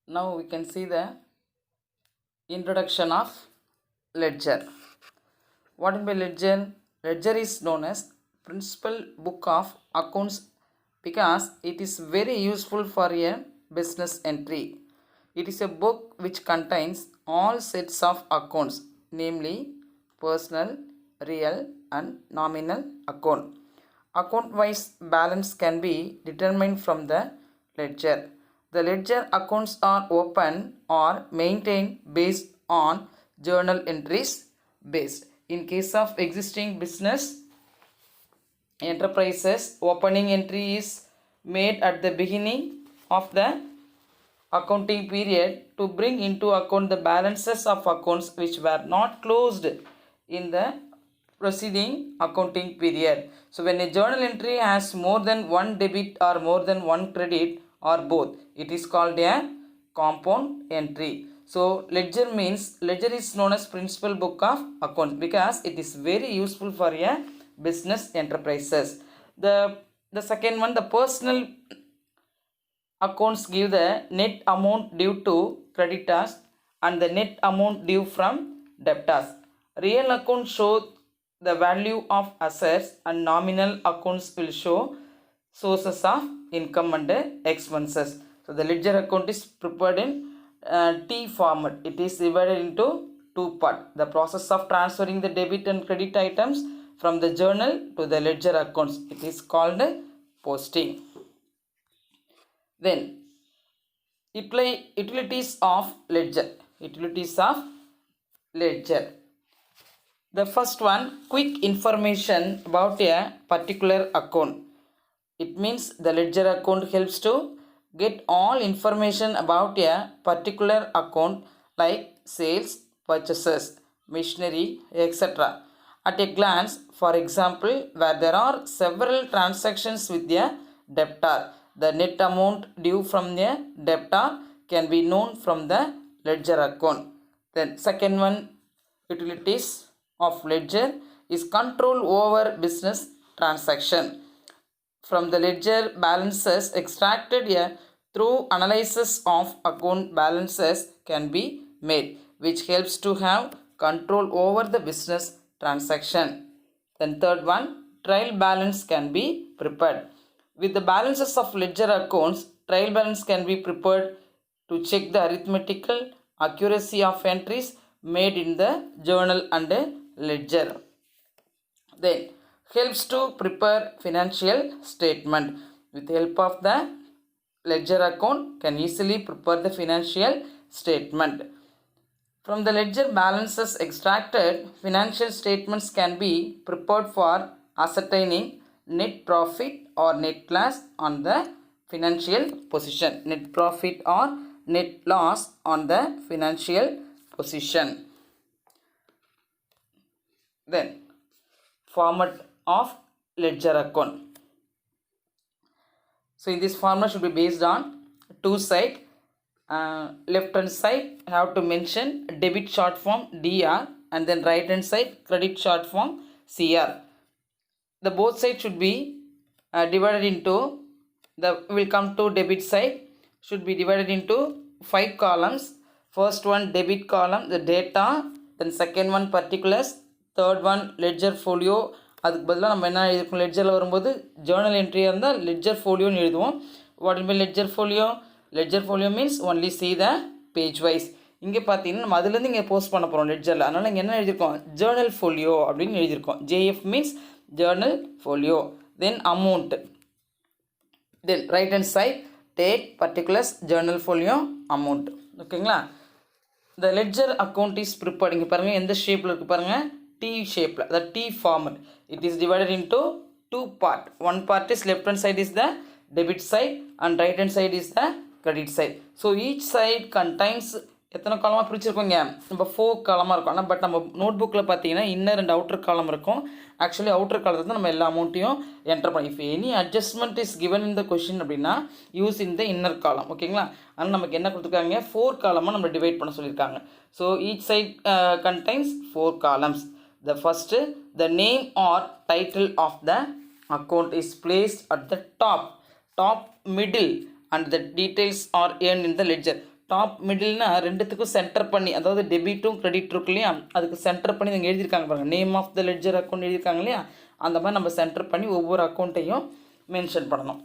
Now we can see the introduction of ledger. What is by ledger? Ledger is known as principal book of accounts because it is very useful for a business entry. It is a book which contains all sets of accounts, namely personal, real and nominal account. Account wise balance can be determined from the ledger. The ledger accounts are open or maintained based on journal entries based. In case of existing business enterprises, opening entry is made at the beginning of the accounting period to bring into account the balances of accounts which were not closed in the preceding accounting period. So when a journal entry has more than one debit or more than one credit or both, it is called a compound entry. So ledger is known as principal book of accounts because it is very useful for a business enterprises. The second one, the personal accounts give the net amount due to creditors and the net amount due from debtors. Real accounts show the value of assets and nominal accounts will show sources of income and expenses. So the ledger account is prepared in T format. It is divided into two parts. The process of transferring the debit and credit items from the journal to the ledger accounts. It is called posting. Then utilities of ledger. Utilities of ledger. The first one, quick information about a particular account. It means the ledger account helps to get all information about a particular account like sales, purchases, machinery, etc. At a glance, for example, where there are several transactions with a debtor, the net amount due from the debtor can be known from the ledger account. Then second one, utilities of ledger is control over business transaction. From the ledger balances extracted through analysis of account balances can be made, which helps to have control over the business transaction. Then third one, trial balance can be prepared. With the balances of ledger accounts, trial balance can be prepared to check the arithmetical accuracy of entries made in the journal and ledger. Then helps to prepare financial statement. With the help of the ledger account can easily prepare the financial statement. From the ledger balances extracted, financial statements can be prepared for ascertaining net profit or net loss on the financial position. Net profit or net loss on the financial position. Then format of ledger account. So in this format should be based on two sides. Left hand side have to mention debit short form DR and then right hand side credit short form CR. The both sides should be divided into will come to debit side should be divided into 5 columns. First one debit column, the data, then second one particulars, third one ledger folio. அதுக்கு பதிலாக நம்ம என்ன எழுதிருக்கோம், லெட்ஜரில் வரும்போது Journal என்ட்ரியாக இருந்தால் ledger ஃபோலியோன்னு எழுதுவோம். What is ledger folio? Ledger folio means only see the page wise. இங்கே பார்த்தீங்கன்னா நம்ம அதுலேருந்து இங்கே போஸ்ட் பண்ண போகிறோம் லெட்ஜரில். அதனால் இங்கே என்ன எழுதியிருக்கோம், ஜேர்னல் ஃபோலியோ அப்படின்னு எழுதியிருக்கோம். JF means journal folio. Then amount, then right hand side date, particulars, journal folio, amount. ஓகேங்களா? the ledger account is prepared. இங்கே பாருங்கள் எந்த ஷேப்பில் இருக்குது பாருங்கள், T shape, the T format. It is divided into two part. One part is left hand side is the debit side and right hand side is the credit side. So each side contains எத்தனை காலமாக பிரிச்சிருக்கோங்க, நம்ம 4 காலமாக இருக்கும். ஆனால் but நம்ம note புக்கில் பார்த்தீங்கன்னா inner and outer காலம் இருக்கும். ஆக்சுவலி அவுட்டர் காலத்தில் தான் நம்ம எல்லா அமௌண்ட்டையும் என்டர் பண்ணி, if any adjustment is given in the question அப்படின்னா யூஸ் இன் த இன்னர் காலம். ஓகேங்களா? ஆனால் நமக்கு என்ன கொடுத்துருக்காங்க, 4 காலமாக நம்ம டிவைட் பண்ண சொல்லியிருக்காங்க. So each side contains 4 columns. The first, the name or title of the account is placed at the top, middle, and the details are earned in the ledger. Top மிடில்னா ரெண்டுத்துக்கும் சென்டர் பண்ணி, அதாவது டெபிட்டும் credit இருக்கு இல்லையா, அதுக்கு centre பண்ணி இங்கே எழுதியிருக்காங்க பாருங்கள், name of the ledger account எழுதியிருக்காங்க இல்லையா, அந்த மாதிரி நம்ம சென்டர் பண்ணி ஒவ்வொரு அக்கௌண்ட்டையும் மென்ஷன் பண்ணணும்.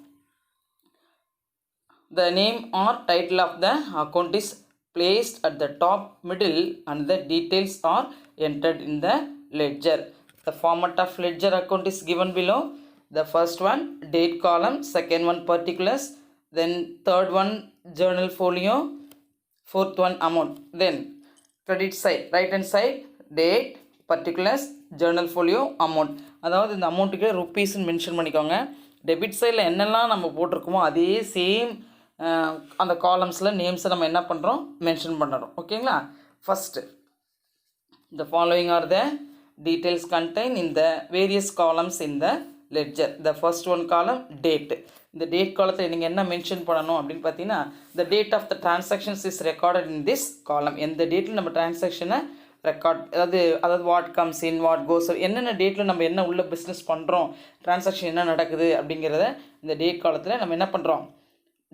The name or title of the account is placed at the top middle and the details are entered in the ledger. The format of ledger account is given below. The first one date column, second one particulars, then third one journal folio, fourth one amount, then credit side, right hand side date, particulars, journal folio, amount. அதாவது இந்த அமௌண்ட்டுக்கு ருப்பீஸ்ன்னு mention பண்ணிக்கோங்க. Debit சைடில் என்னெல்லாம் நம்ம போட்டிருக்கோமோ அதே same அந்த காலம்ஸில் நேம்ஸை நம்ம என்ன பண்ணுறோம், மென்ஷன் பண்ணுறோம். ஓகேங்களா. First the following are the details contained in the various columns in the ledger. The first one column date. இந்த டேட் காலத்தில் நீங்கள் என்ன மென்ஷன் பண்ணணும் அப்படின்னு பார்த்தீங்கன்னா, the date of the transactions is recorded in this column. எந்த டேட்டில் நம்ம டிரான்சாக்ஷனை ரெக்கார்ட், அதாவது what comes in what goes, என்னென்ன டேட்டில் நம்ம என்ன உள்ள பிஸ்னஸ் பண்ணுறோம், டிரான்சாக்ஷன் என்ன நடக்குது அப்படிங்கிறத இந்த டேட் காலத்தில் நம்ம என்ன பண்ணுறோம்,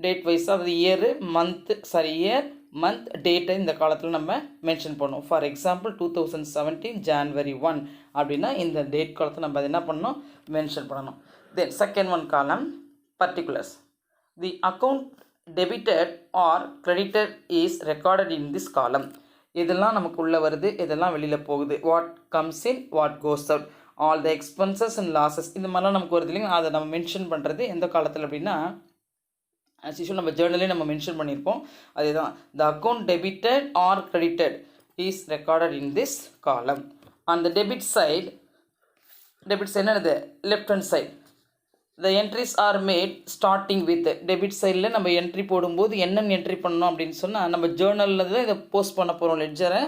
டேட் வைஸாக, அதாவது இயர் மந்த் டேட்டை இந்த காலத்தில் நம்ம மென்ஷன் பண்ணுவோம். ஃபார் எக்ஸாம்பிள் 2017 January 1 அப்படின்னா இந்த டேட் காலத்தில் நம்ம அதை என்ன பண்ணணும், மென்ஷன் பண்ணணும். தென் செகண்ட் ஒன் காலம் particulars. The account debited or credited is recorded in this column. இதெல்லாம் நமக்கு உள்ளே வருது, இதெல்லாம் வெளியில் போகுது. What comes in what goes out, all the expenses and losses, இந்த மாதிரிலாம் நமக்கு வருது இல்லைங்க. அதை நம்ம மென்ஷன் பண்ணுறது எந்த காலத்தில் அப்படின்னா, ஆஸ் யூஷுவல் நம்ம ஜேர்னலே நம்ம மென்ஷன் பண்ணியிருப்போம். அதுதான் the account debited or credited is recorded in this column. On the debit side என்னது, left hand side the entries are made starting with debit சைடில் நம்ம என்ட்ரி போடும்போது என்னென்னு என்ட்ரி பண்ணணும் அப்படின்னு சொன்னால், நம்ம ஜேர்னலில் தான் இதை போஸ்ட் பண்ண போகிறோம் லெட்ஜரை,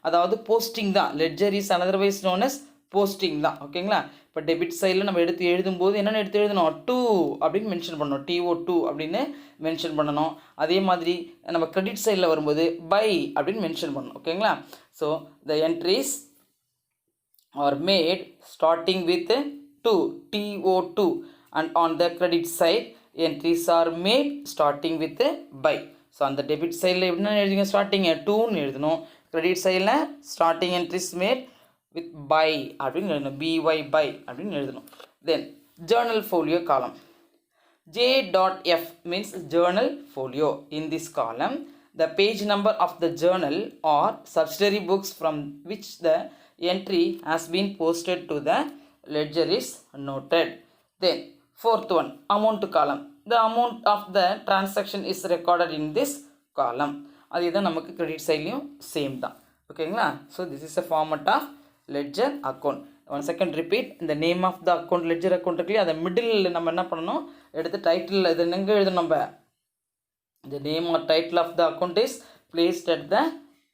அதாவது போஸ்டிங் தான். Ledger is otherwise known as posting தான். ஓகேங்களா. இப்போ டெபிட் சைடில் நம்ம எடுத்து எழுதும்போது என்னென்னு எடுத்து எழுதணும், 2 அப்படின்னு மென்ஷன் பண்ணணும், TO2 அப்படின்னு மென்ஷன் பண்ணணும். அதே மாதிரி நம்ம கிரெடிட் சைடில் வரும்போது பை அப்படின்னு மென்ஷன் பண்ணணும். ஓகேங்களா. So the entries are made starting with 2 TO2 and on the credit side entries are made starting with by. So அந்த டெபிட் சைடில் எப்படின்னா எழுதிங்க, ஸ்டார்டிங் 2ன்னு எழுதணும், கிரெடிட் சைடில் starting entries made with by அப்படின்னு எழுதணும், BY பை அப்படின்னு எழுதணும். தென் ஜேர்னல் ஃபோலியோ காலம். J.F means journal folio. In this column the page number of the journal or subsidiary books from which the entry has been posted to the ledger is noted. Then fourth one, amount column. The amount of the transaction is recorded in this column. அது தான் நமக்கு credit சைட்லையும் same தான். ஓகேங்களா. So this is a format of ledger account. One second repeat. இந்த name of the account ledger account இருக்குல்லையே, அதை middle நம்ம என்ன பண்ணணும், எடுத்து டைட்டில் இது எங்கே எழுதணும், நம்ம the name or title of the account is placed at the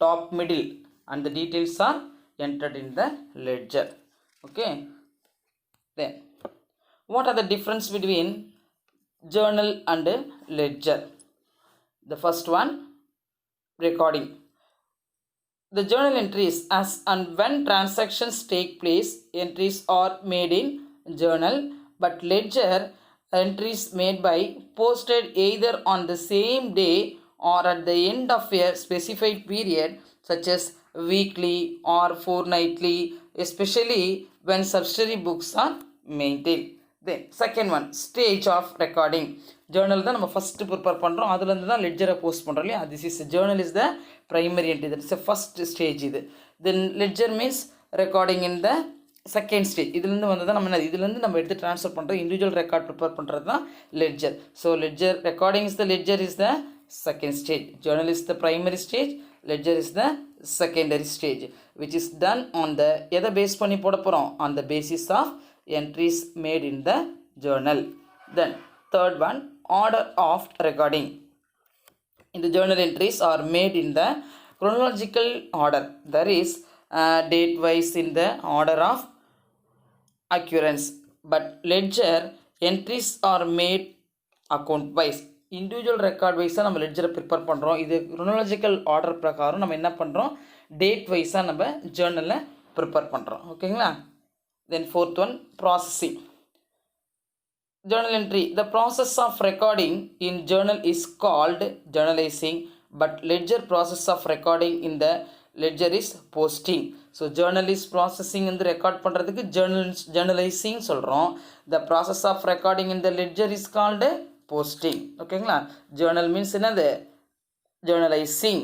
top middle and the details are entered in the ledger. Okay. Then what are the difference between journal and ledger? The first one, recording. The journal entries as and when transactions take place, entries are made in journal, but ledger entries made by posted either on the same day or at the end of a specified period, such as weekly or fortnightly, especially when subsidiary books are maintained. Then second one, stage of recording. Journal தான் நம்ம first prepare பண்ணுறோம், அதுலேருந்து தான் லெட்ஜரை post பண்ணுறோம் இல்லையா. This is journal is the primary entry, that is the first stage இது. Then ledger means recording in the second stage. இதுலேருந்து வந்து தான் நம்ம இதுலேருந்து நம்ம எடுத்து ட்ரான்ஸ்ஃபர் பண்ணுறோம், இண்டிவிஜுவல் ரெக்கார்ட் ப்ரிப்பேர் பண்ணுறது தான் ledger. So ledger recording is the ledger is the second stage, journal is the primary stage, ledger is the secondary stage, which is done on the எதை பேஸ் பண்ணி போட போகிறோம், on the basis of entries made in the journal. Then third one, order of recording. In the journal entries are made in the chronological order, that is date wise in the order of occurrence, but ledger entries are made account wise. Individual record வைஸாக நம்ம லெட்ஜரை prepare பண்ணுறோம். இது chronological order பிரகாரம் நம்ம என்ன பண்ணுறோம், date வைஸாக நம்ம ஜேர்னலில் ப்ரிப்பேர் பண்ணுறோம். ஓகேங்களா. Then fourth one, processing. Journal entry. The process of recording in journal is called journalizing, but ledger process of recording in the ledger is posting. So journal is processing in the record பண்றதுக்கு journalizing சொல்கிறோம். The process of recording in the ledger is called posting. ஓகேங்களா? journal means என்னது? journalizing,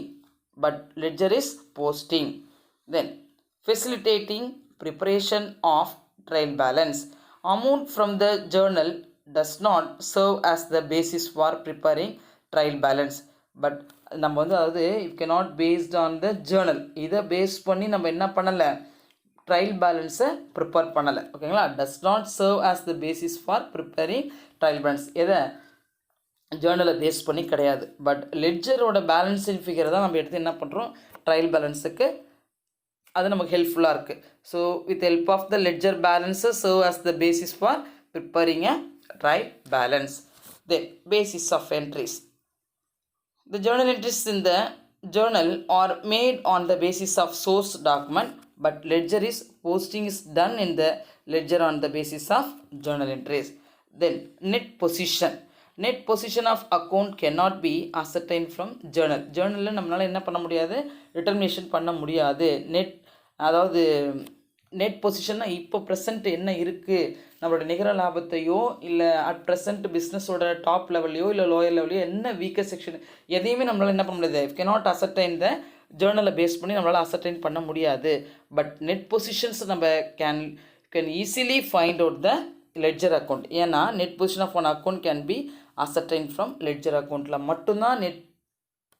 but ledger is posting. Then facilitating preparation of trial balance. Amount from the journal does not serve as the basis for preparing trial balance, but நம்ம வந்து அதாவது it cannot based on the journal. இதை base பண்ணி நம்ம என்ன பண்ணலை, trial பேலன்ஸை prepare பண்ணலை. ஓகேங்களா? does not serve as the basis for preparing trial balance. எதை ஜேர்னலை பேஸ் பண்ணி கிடையாது. பட் லெட்ஜரோட பேலன்ஸிங் ஃபிகரை தான் நம்ம எடுத்து என்ன பண்ணுறோம், ட்ரையல் பேலன்ஸுக்கு அது நமக்கு ஹெல்ப்ஃபுல்லாக இருக்குது. So with help of the ledger balances serve as the basis for preparing a trial balance. Then basis of entries. The journal entries in the journal are made on the basis of source document, but ledger is posting is done in the ledger on the basis of journal entries. Then net position. Net position of account cannot be ascertained from journal. journal நம்மளால என்ன பண்ண முடியாது, determination பண்ண முடியாது. Net அதாவது net பொசிஷன்னா இப்போ present என்ன இருக்குது, நம்மளோட நிகர லாபத்தையோ இல்லை அட் ப்ரெசென்ட் பிஸ்னஸோட டாப் லெவல்லையோ இல்லை லோயர் லெவலையோ என்ன வீக்கர் செக்ஷன் எதையுமே நம்மளால் என்ன பண்ண முடியாது. இஃப் கேனாட் அசர்டைன் த ஜேர்னலை பேஸ் பண்ணி நம்மளால் அசர்டைன் பண்ண முடியாது. பட் நெட் பொசிஷன்ஸ் நம்ம can easily find out the ledger account. ஏன்னா net position of one account can be ascertain from ledger அக்கௌண்ட்டில் மட்டும்தான் நெட்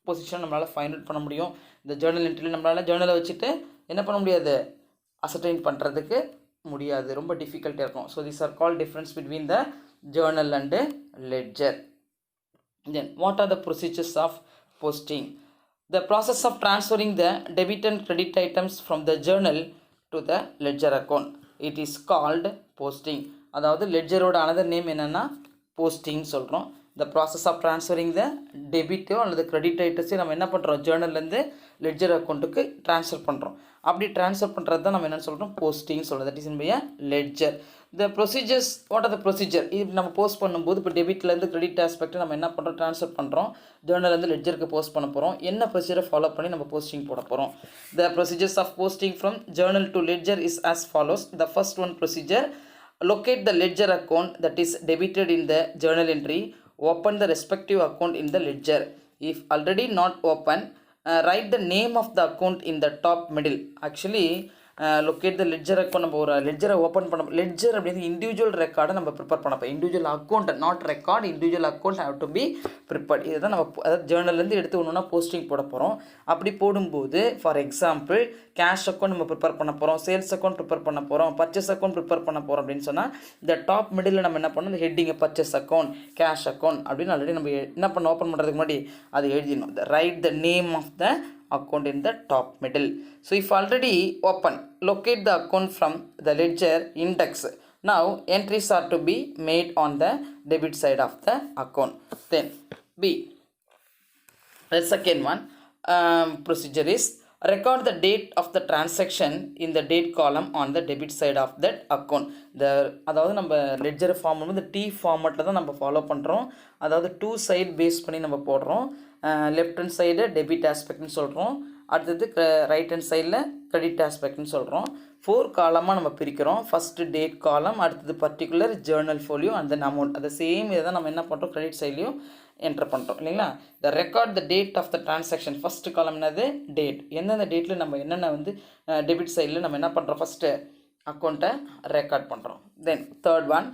பொசிஷன் நம்மளால் ஃபைண்ட் அவுட் பண்ண முடியும். இந்த ஜேர்னல் என்ட்ரியில் நம்மளால் ஜேர்னலை வச்சுட்டு என்ன பண்ண முடியாது, அசர்டைன் பண்ணுறதுக்கு முடியாது, ரொம்ப டிஃபிகல்ட்டாக இருக்கும். So these are call difference between the journal and ledger. Then what are the procedures of posting? The process of transferring the debit and credit items from the journal to the ledger account, it is called posting. அதாவது லெட்ஜரோட another name என்னென்னா posting சொல்கிறோம். The process of transferring the டெபிட்டோ அல்லது credit ஐட்டஸையும் நம்ம என்ன பண்ணுறோம், ஜேர்னல்லேருந்து ledger அக்கௌண்ட்டுக்கு ட்ரான்ஸ்ஃபர் பண்ணுறோம். அப்படி ட்ரான்ஸ்ஃபர் பண்ணுறது தான் நம்ம என்ன சொல்கிறோம், போஸ்டிங் சொல்கிறோம். That is in by a ledger. The procedures, what are the procedure? இது நம்ம போஸ்ட் பண்ணும்போது இப்போ டெபிட்லேருந்து கிரெடிட் ஆஸ்பெக்ட் நம்ம என்ன பண்ணுறோம், ட்ரான்ஸ்ஃபர் பண்ணுறோம். ஜேர்னல்லேருந்து லெட்ஜருக்கு போஸ்ட் பண்ண போகிறோம். என்ன ப்ரொசீஜரை ஃபாலோ பண்ணி நம்ம போஸ்டிங் போட போகிறோம்? The procedures of posting from journal to ledger is as follows. The first one procedure, locate the ledger account that is debited in the journal entry, open the respective account in the ledger. If already not open, write the name of the account in the top middle. Actually locate the ledger account, நம்ம ஒரு லெட்ஜரை open பண்ண, ledger அப்படிங்கிறது individual ரெக்கார்டை நம்ம prepare பண்ணப்போ, individual account not record, individual account have to be prepared. இதை தான் நம்ம அதாவது ஜேர்னல்லேருந்து எடுத்து ஒன்றுனா போஸ்டிங் போட போகிறோம். அப்படி போடும்போது ஃபார் எக்ஸாம்பிள் கேஷ் அக்கௌண்ட் நம்ம ப்ரிப்பேர் பண்ண போகிறோம், சேல்ஸ் அக்கௌண்ட் ப்ரிப்பேர் பண்ண போகிறோம், பர்ச்சேஸ் அக்கௌண்ட் ப்ரிப்பேர் பண்ண போகிறோம் அப்படின்னு சொன்னால் இந்த டாப் மிடில் நம்ம என்ன பண்ணணும், இந்த ஹெட்டிங்கை பர்ச்சேஸ் அக்கௌண்ட், கேஷ் அக்கௌண்ட் அப்படின்னு ஆல்ரெடி நம்ம என்ன பண்ண ஓப்பன் பண்ணுறதுக்கு முன்னாடி அது எழுதிடணும். Write the name of the account in the top middle. So if already open, locate the account from the ledger index. Now entries are to be made on the debit side of the account. Then B, the second one procedure is record the date of the transaction in the date column on the debit side of that account. அதாவது நம்ம ledger form வந்து D ஃபார்மேட்டில் தான் நம்ம follow பண்ணுறோம். அதாவது 2 side base பண்ணி நம்ம போடுறோம். லெஃப்ட் ஹேண்ட் சைடு டெபிட் ஆஸ்பெக்ட்னு சொல்கிறோம், அடுத்தது ரைட் ஹேண்ட் சைடில் கிரெடிட் ஆஸ்பெக்ட்னு சொல்கிறோம். 4 காலமாக நம்ம பிரிக்கிறோம். ஃபஸ்ட்டு டேட் காலம், அடுத்தது particular Journal folio and then amount. அது சேம் இதை தான் நம்ம என்ன பண்ணுறோம், கிரெடிட் சைட்லையும் என்டர் பண்ணுறோம் இல்லைங்களா. The record the date of the transaction, first column என்னது, டேட். எந்தெந்த டேட்டில் நம்ம என்னென்ன வந்து டெபிட் சைடில் நம்ம என்ன பண்ணுறோம், ஃபஸ்ட்டு அக்கௌண்ட்டை ரெக்கார்ட் பண்ணுறோம். Then third one,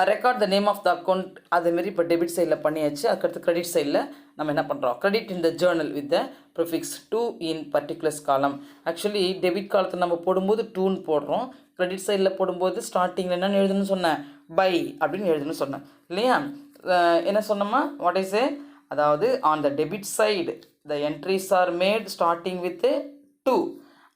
record the name of the account. அதேமாரி இப்போ டெபிட் சைடில் பண்ணியாச்சு. அதுக்கடுத்து கிரெடிட் சைடில் நம்ம என்ன பண்ணுறோம், credit in the Journal with the prefix 2 in particulars காலம். ஆக்சுவலி டெபிட் காலத்தில் நம்ம போடும்போது 2ன்னு போடுறோம், கிரெடிட் சைடில் போடும்போது ஸ்டார்டிங்கில் என்னென்னு எழுதணும்னு சொன்னேன், பை அப்படின்னு எழுதணும்னு சொன்னேன் இல்லையா. என்ன சொன்னோமா, வாட் இஸ் ஏ, அதாவது on the debit side the entries are made starting with 2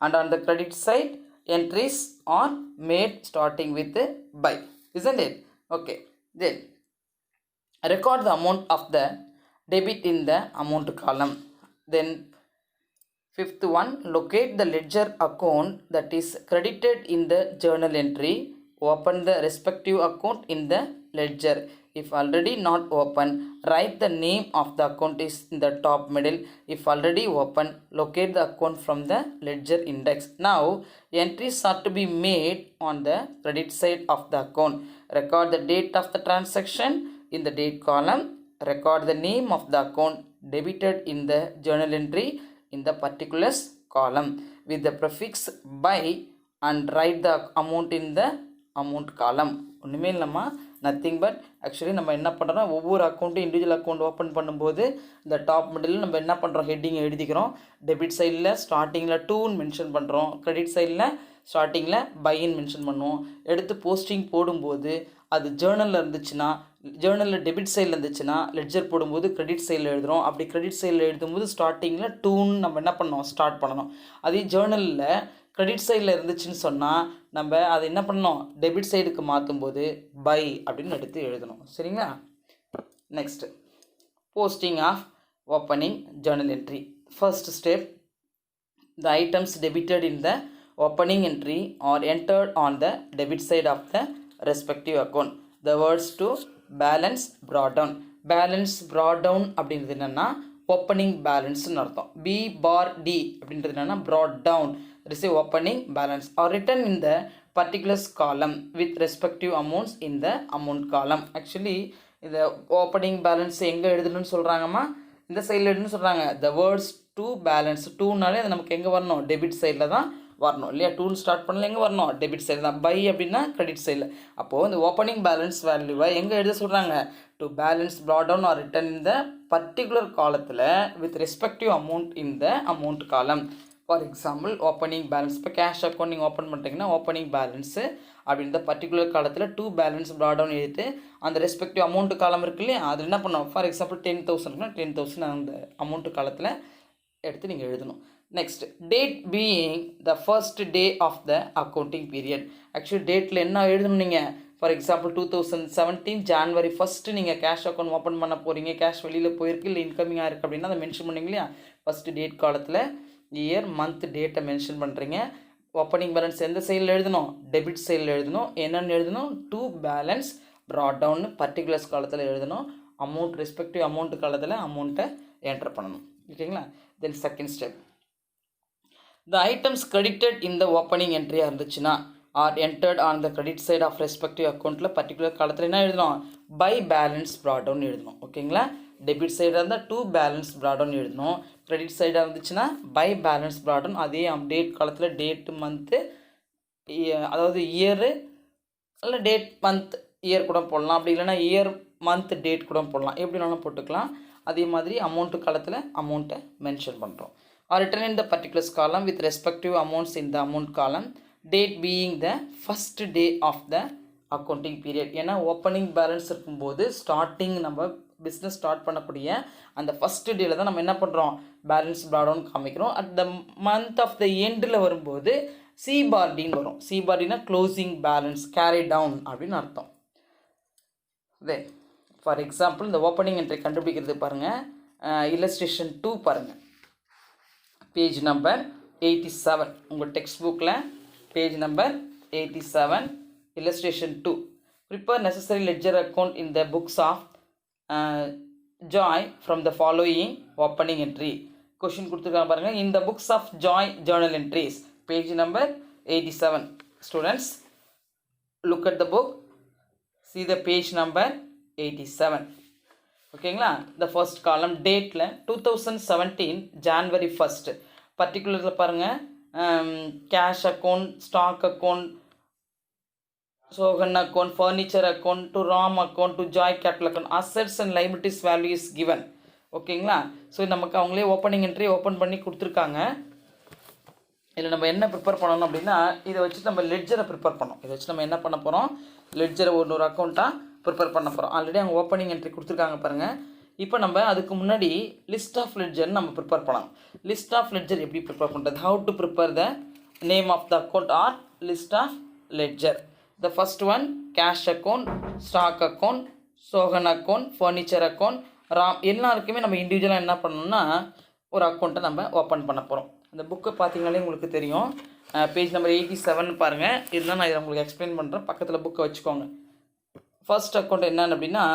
and on the credit side entries are made starting with by, isn't it? Okay, then record the amount of the debit in the amount column. Then fifth one, locate the ledger account that is credited in the journal entry, open the respective account in the ledger. If already not open, write the name of the account is in the top middle. If already open, locate the account from the ledger index. Now entries are to be made on the credit side of the account. Record the date of the transaction in the date column. Record the name of the account debited in the journal entry in the particulars column with the prefix by, and write the amount in the amount column. ஒன்றுமே இல்லைம்மா, nothing but actually நம்ம என்ன பண்ணுறோம்னா ஒவ்வொரு அக்கௌண்ட்டும் individual account open பண்ணும்போது இந்த top middle நம்ம என்ன பண்ணுறோம், ஹெட்டிங் எழுதிக்கிறோம். டெபிட் சைடில் ஸ்டார்டிங்கில் டூன்னு மென்ஷன் பண்ணுறோம், கிரெடிட் சைடில் ஸ்டார்டிங்கில் பைன்னு மென்ஷன் பண்ணுவோம். எடுத்து போஸ்டிங் போடும்போது அது ஜேர்னலில் இருந்துச்சுன்னா, ஜேர்னலில் டெபிட் சைடில் இருந்துச்சுன்னா லெட்ஜர் போடும்போது கிரெடிட் சைடில் எழுதுகிறோம். அப்படி கிரெடிட் சைடில் எழுதும்போது ஸ்டார்டிங்கில் டூன்னு நம்ம என்ன பண்ணோம், ஸ்டார்ட் பண்ணணும். அதே ஜேர்னலில் கிரெடிட் சைடில் இருந்துச்சுன்னு சொன்னால் நம்ம அதை என்ன பண்ணணும், டெபிட் சைடுக்கு மாற்றும்போது பை அப்படின்னு எடுத்து எழுதணும். சரிங்களா? Next posting of opening journal entry. First step, the items debited in the opening entry are entered on the debit side of the respective account. The words to balance brought down. Balance brought down அப்படின்றது என்னென்னா opening பேலன்ஸ்னு அர்த்தம். B bar D அப்படின்றது என்னென்னா brought down. There is a opening balance are written in the particulars column with respective amounts in the amount column. Actually இந்த opening balance எங்கே எழுதணும்னு சொல்கிறாங்கம்மா, இந்த சைடில் எழுதுன்னு சொல்கிறாங்க. த வேர்ட்ஸ் டூ பேலன்ஸ், டூனாலே அது நமக்கு எங்கே வரணும், டெபிட் சைடில் தான் வரணும் இல்லையா? டூன்னு ஸ்டார்ட் பண்ணல எங்கே வரணும், டெபிட் சைடு தான். பை அப்படின்னா கிரெடிட் சைடில். அப்போது இந்த ஓப்பனிங் பேலன்ஸ் வேல்யூவை எங்கே எழுத சொல்கிறாங்க, to balance brought down or written இந்த பர்டிகுலர் காலத்தில் with respective amount in the amount column. For example opening balance, இப்போ கேஷ் அக்கௌண்ட் நீங்கள் ஓப்பன் பண்ணிட்டீங்கன்னா ஓப்பனிங் பேலன்ஸு அப்படின்ற பர்டிகுலர் காலத்தில் டூ பேலன்ஸ் ப்ராட் டவுன் எழுதிட்டு அந்த ரெஸ்பெக்டிவ் அமௌண்ட்டு காலம் இருக்கு இல்லையா, அதில் என்ன பண்ணணும், ஃபார் எக்ஸாம்பிள் 10,000னா 10,000 அந்த அமௌண்ட்டு காலத்தில் எடுத்து நீங்கள் எழுதணும். Next, date being the first day of the accounting period. Actually டேட்டில் என்ன எழுதணும் நீங்கள், ஃபார் எக்ஸாம்பிள் 2017 ஜான்வரி 1 நீங்கள் கேஷ் அக்கௌண்ட் ஓப்பன் பண்ண போகிறீங்க, கேஷ் வெளியில் போயிருக்கு இல்லை இன்கமிங்காக இருக்குது அப்படின்னா அதை மென்ஷன் பண்ணிங்க இல்லையா. ஃபஸ்ட்டு டேட் காலத்தில் இயர் மந்த் டேட்டை மென்ஷன் பண்ணுறீங்க. ஓப்பனிங் பேலன்ஸ் எந்த சைடில் எழுதணும், டெபிட் சைடில் எழுதணும். என்னென்னு எழுதணும், to balance brought down particulars காலத்தில் எழுதணும். அமௌண்ட் ரெஸ்பெக்டிவ் அமௌண்ட்டு காலத்தில் அமௌண்ட்டை என்டர் பண்ணணும். ஓகேங்களா? Then second step, the items credited in the opening என்ட்ரியாக இருந்துச்சுன்னா or entered on the credit side of respective அக்கௌண்ட்டில் பர்டிகுலர் காலத்தில் என்ன எழுதணும், பை பேலன்ஸ் ப்ராட் டவுன் எழுதணும். ஓகேங்களா? டெபிட் சைடாக இருந்தால் டூ பேலன்ஸ் ப்ராட் டவுன் எழுதணும். கிரெடிட் சைடாக இருந்துச்சுன்னா பை பேலன்ஸ் ப்ராட் டவுன். அதே டேட் காலத்தில் டேட்டு மந்த்து, அதாவது இயரு இல்லை டேட் மந்த் இயர் கூட போடலாம், அப்படி இல்லைனா இயர் மந்த் டேட் கூட போடலாம், எப்படினாலும் போட்டுக்கலாம். அதே மாதிரி அமௌண்ட்டு காலத்தில் அமௌண்ட்டை மென்ஷன் பண்ணுறோம். Or written in the particulars column with respective amounts in the amount column. Date being the first day of the accounting period. ஏன்னா ஓப்பனிங் பேலன்ஸ் இருக்கும்போது ஸ்டார்டிங் நம்ம பிஸ்னஸ் ஸ்டார்ட் பண்ணக்கூடிய அந்த ஃபஸ்ட்டு டேயில் தான் நம்ம என்ன பண்ணுறோம், பேலன்ஸ் ப்ராட் டவுன் காமிக்கிறோம். At the month of the எண்டில் வரும்போது சி பார் டின்னு வரும். சி பார் டினா க்ளோசிங் பேலன்ஸ், கேரி டவுன் அப்படின்னு அர்த்தம். தென் ஃபார் எக்ஸாம்பிள் இந்த ஓப்பனிங் என்ட்ரி கண்டுபிடிக்கிறது பாருங்கள், இல்லஸ்ட்ரேஷன் 2 பாருங்கள், பேஜ் நம்பர் 87 உங்கள் டெக்ஸ்ட் புக்கில் page number 87, illustration 2. Prepare necessary ledger account in the books of Joy from the following opening entry. Question கொடுத்துருக்காங்க பாருங்கள், in the books of Joy journal entries, page number 87. Students, look at the book, see the page number 87. ஓகேங்களா? the first column dateல 2017 January 1st பர்டிகுலரில் பாருங்கள், cash account, stock account, Sohan account, furniture account, to Ram account, to Joy capital account, assets and liabilities value is given. ஓகேங்களா? So நமக்கு அவங்களே opening entry open பண்ணி கொடுத்துருக்காங்க. இதில் நம்ம என்ன ப்ரிப்பேர் பண்ணணும் அப்படின்னா, இதை வச்சு நம்ம லெட்ஜரை ப்ரிப்பேர் பண்ணோம். இதை வச்சு நம்ம என்ன பண்ண போகிறோம், லெட்ஜரை ஒரு அக்கௌண்ட்டாக ப்ரிப்பேர் பண்ண போகிறோம். ஆல்ரெடி அவங்க ஓப்பனிங் என்ட்ரி கொடுத்துருக்காங்க பாருங்கள். இப்போ நம்ம அதுக்கு முன்னாடி லிஸ்ட் ஆஃப் லெட்ஜர் நம்ம ப்ரிப்பேர் பண்ணலாம். லிஸ்ட் ஆஃப் லெட்ஜர் எப்படி ப்ரிப்பேர் பண்ணுறது, how to prepare the name of the account or list of ledger. The first one, cash account, stock account, Sohan account, furniture account, Ram, எல்லாருக்குமே நம்ம இண்டிவிஜுவலாக என்ன பண்ணணும்னா ஒரு அக்கௌண்ட்டை நம்ம ஓப்பன் பண்ண போகிறோம். அந்த புக்கை பார்த்தீங்கனாலே உங்களுக்கு தெரியும், பேஜ் நம்பர் 87 பாருங்கள். இதுதான் நான் இதை உங்களுக்கு எக்ஸ்பிளைன் பண்ணுறேன், பக்கத்தில் புக்கை வச்சுக்கோங்க. ஃபர்ஸ்ட் அக்கௌண்ட் என்னென்னு அப்படின்னா